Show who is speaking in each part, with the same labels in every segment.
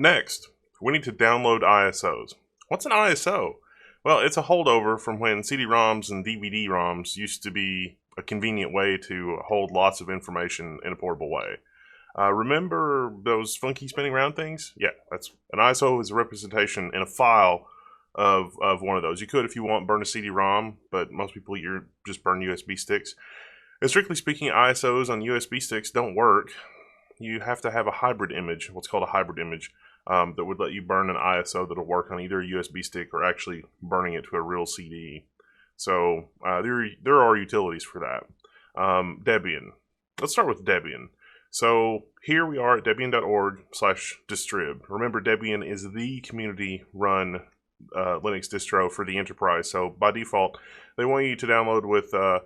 Speaker 1: Next, we need to download ISOs. What's an ISO? Well, it's a holdover from when CD-ROMs and DVD-ROMs used to be a convenient way to hold lots of information in a portable way. Remember those funky spinning round things? Yeah, that's an ISO is a representation in a file of one of those. You could, if you want, burn a CD-ROM, but most people just burn USB sticks. And strictly speaking, ISOs on USB sticks don't work. You have to have a hybrid image, what's called a hybrid image, that would let you burn an ISO that'll work on either a USB stick or actually burning it to a real CD. So there are utilities for that. Debian. Let's start with Debian. So here we are at debian.org/distrib. Remember, Debian is the community-run Linux distro for the enterprise. So by default, they want you to download with a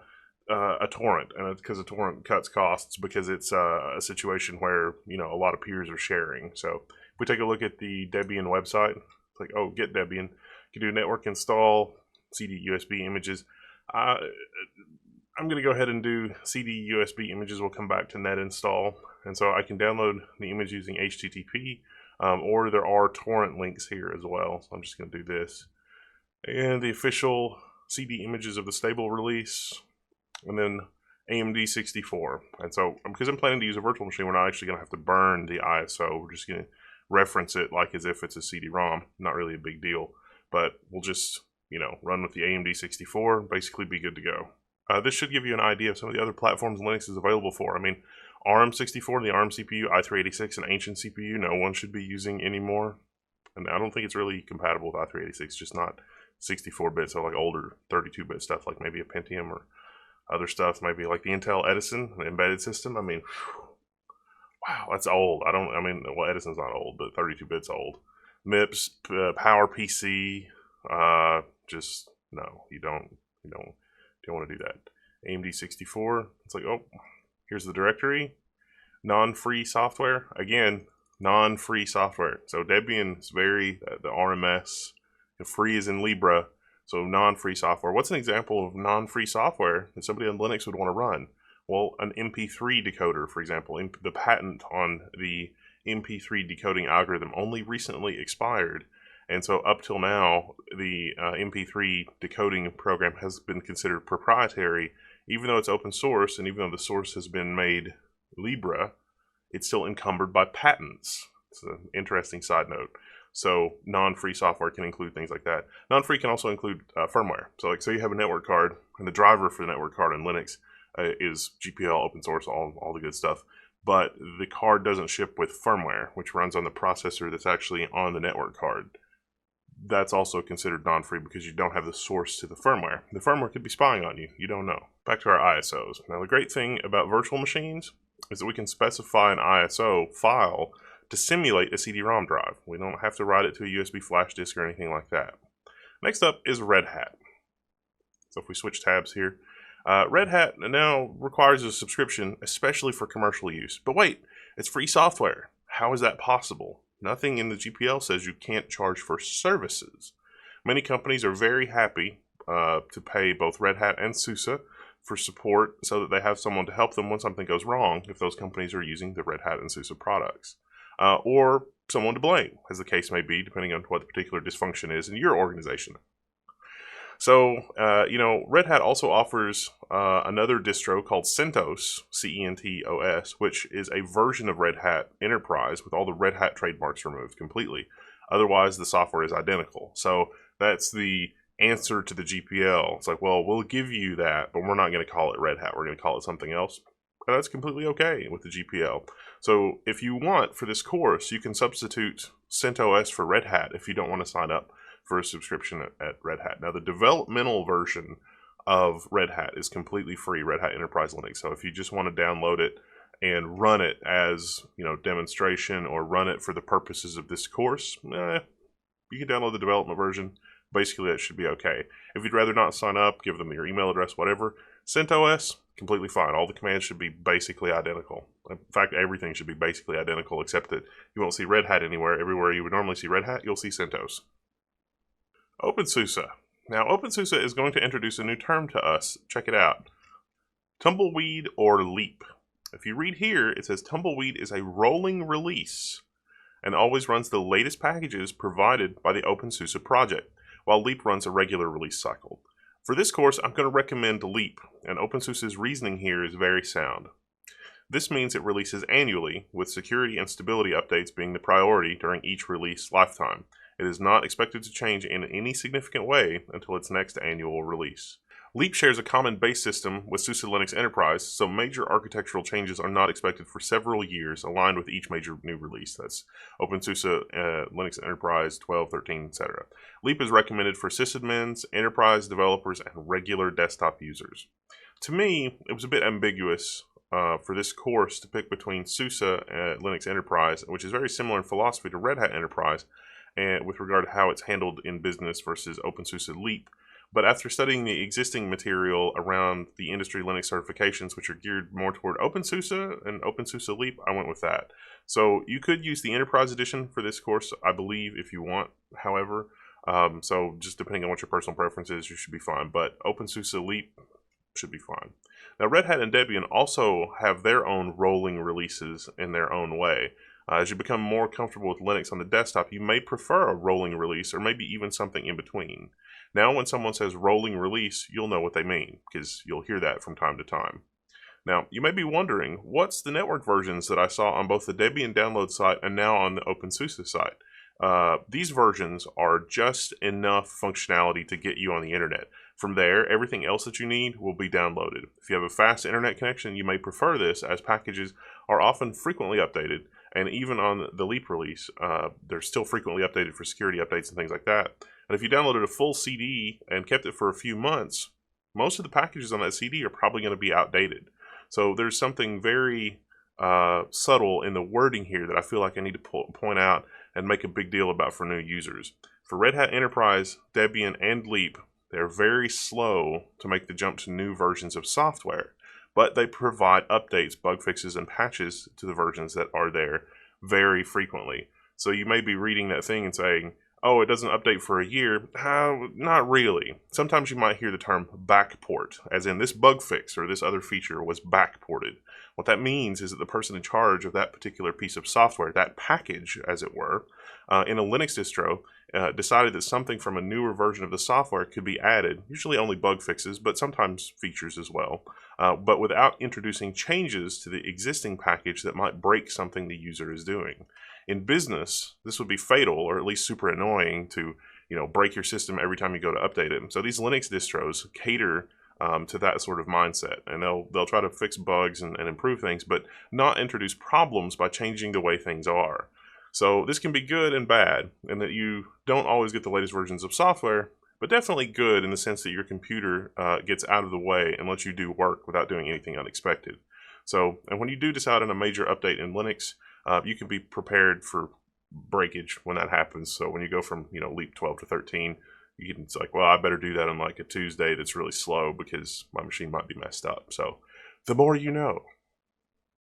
Speaker 1: torrent, and because a torrent cuts costs because it's a situation where a lot of peers are sharing. So if we take a look at the Debian website, it's like, oh, get Debian. You can do network install, CD USB images. I'm going to go ahead and do CD USB images. We'll come back to net install. And so I can download the image using HTTP, or there are torrent links here as well. So I'm just going to do this. And the official CD images of the stable release, and then AMD 64. And so, because I'm planning to use a virtual machine, we're not actually going to have to burn the ISO. We're just going to reference it like as if it's a CD-ROM. Not really a big deal, but we'll just, run with the AMD 64, basically be good to go. This should give you an idea of some of the other platforms Linux is available for. I mean, ARM64, the ARM CPU, i386, an ancient CPU, no one should be using anymore. And I don't think it's really compatible with i386, just not 64-bit, so like older 32-bit stuff, like maybe a Pentium or other stuff, maybe like the Intel Edison, the embedded system. I mean, wow, that's old. Well, Edison's not old, but 32-bit's old. MIPS, PowerPC, just no, you don't want to do that. AMD 64, it's like, oh, here's the directory. Non-free software, again, non-free software. So Debian is the RMS, free is in Libra, so non-free software. What's an example of non-free software that somebody on Linux would want to run? Well, an MP3 decoder, for example. The patent on the MP3 decoding algorithm only recently expired. And so up till now, the MP3 decoding program has been considered proprietary. Even though it's open source, and even though the source has been made Libra, it's still encumbered by patents. It's an interesting side note. So non-free software can include things like that. Non-free can also include firmware. So like, say you have a network card, and the driver for the network card in Linux is GPL, open source, all the good stuff. But the card doesn't ship with firmware, which runs on the processor that's actually on the network card. That's also considered non-free because you don't have the source to the firmware. The firmware could be spying on you. You don't know. Back to our ISOs. Now, the great thing about virtual machines is that we can specify an ISO file to simulate a CD-ROM drive. We don't have to write it to a USB flash disk or anything like that. Next up is Red Hat. So if we switch tabs here, Red Hat now requires a subscription, especially for commercial use. But wait, it's free software. How is that possible? Nothing in the GPL says you can't charge for services. Many companies are very happy to pay both Red Hat and SUSE for support so that they have someone to help them when something goes wrong if those companies are using the Red Hat and SUSE products. Or someone to blame, as the case may be, depending on what the particular dysfunction is in your organization. So, Red Hat also offers another distro called CentOS, CENTOS, which is a version of Red Hat Enterprise with all the Red Hat trademarks removed completely. Otherwise, the software is identical. So that's the answer to the GPL. It's like, well, we'll give you that, but we're not going to call it Red Hat. We're going to call it something else. And that's completely okay with the GPL. So if you want, for this course, you can substitute CentOS for Red Hat if you don't want to sign up for a subscription at Red Hat. Now, the developmental version of Red Hat is completely free, Red Hat Enterprise Linux. So if you just want to download it and run it as, demonstration or run it for the purposes of this course, you can download the development version. Basically, that should be okay. If you'd rather not sign up, give them your email address, whatever, CentOS, completely fine. All the commands should be basically identical. In fact, everything should be basically identical, except that you won't see Red Hat anywhere. Everywhere you would normally see Red Hat, you'll see CentOS. OpenSUSE. Now, OpenSUSE is going to introduce a new term to us. Check it out. Tumbleweed or leap. If you read here, it says Tumbleweed is a rolling release and always runs the latest packages provided by the OpenSUSE project, while Leap runs a regular release cycle. For this course, I'm going to recommend Leap, and OpenSUSE's reasoning here is very sound. This means it releases annually, with security and stability updates being the priority during each release lifetime. It is not expected to change in any significant way until its next annual release. Leap shares a common base system with SUSE Linux Enterprise, so major architectural changes are not expected for several years, aligned with each major new release. That's OpenSUSE Linux Enterprise 12, 13, etc. Leap is recommended for sysadmins, enterprise developers, and regular desktop users. To me, it was a bit ambiguous for this course to pick between SUSE Linux Enterprise, which is very similar in philosophy to Red Hat Enterprise, and with regard to how it's handled in business, versus OpenSUSE Leap. But after studying the existing material around the industry Linux certifications, which are geared more toward OpenSUSE and OpenSUSE Leap, I went with that. So you could use the Enterprise Edition for this course, I believe, if you want, however. So just depending on what your personal preference is, you should be fine. But OpenSUSE Leap should be fine. Now, Red Hat and Debian also have their own rolling releases in their own way. As you become more comfortable with Linux on the desktop, you may prefer a rolling release, or maybe even something in between. Now, when someone says rolling release, you'll know what they mean, because you'll hear that from time to time. Now, you may be wondering, what's the network versions that I saw on both the Debian download site and now on the OpenSUSE site? These versions are just enough functionality to get you on the internet. From there, everything else that you need will be downloaded. If you have a fast internet connection, you may prefer this, as packages are often frequently updated, and even on the Leap release, they're still frequently updated for security updates and things like that. And if you downloaded a full CD and kept it for a few months, most of the packages on that CD are probably going to be outdated. So there's something very subtle in the wording here that I feel like I need to point out and make a big deal about for new users. For Red Hat Enterprise, Debian, and Leap, they're very slow to make the jump to new versions of software, but they provide updates, bug fixes, and patches to the versions that are there very frequently. So you may be reading that thing and saying, oh, it doesn't update for a year. Not really. Sometimes you might hear the term backport, as in this bug fix or this other feature was backported. What that means is that the person in charge of that particular piece of software, that package, as it were, in a Linux distro, decided that something from a newer version of the software could be added, usually only bug fixes, but sometimes features as well, but without introducing changes to the existing package that might break something the user is doing. In business, this would be fatal, or at least super annoying, to break your system every time you go to update it. So these Linux distros cater to that sort of mindset, and they'll try to fix bugs and improve things, but not introduce problems by changing the way things are. So this can be good and bad, in that you don't always get the latest versions of software, but definitely good in the sense that your computer gets out of the way and lets you do work without doing anything unexpected. So, and when you do decide on a major update in Linux, you can be prepared for breakage when that happens. So when you go from Leap 12 to 13, it's like, well, I better do that on like a Tuesday that's really slow because my machine might be messed up. So the more you know.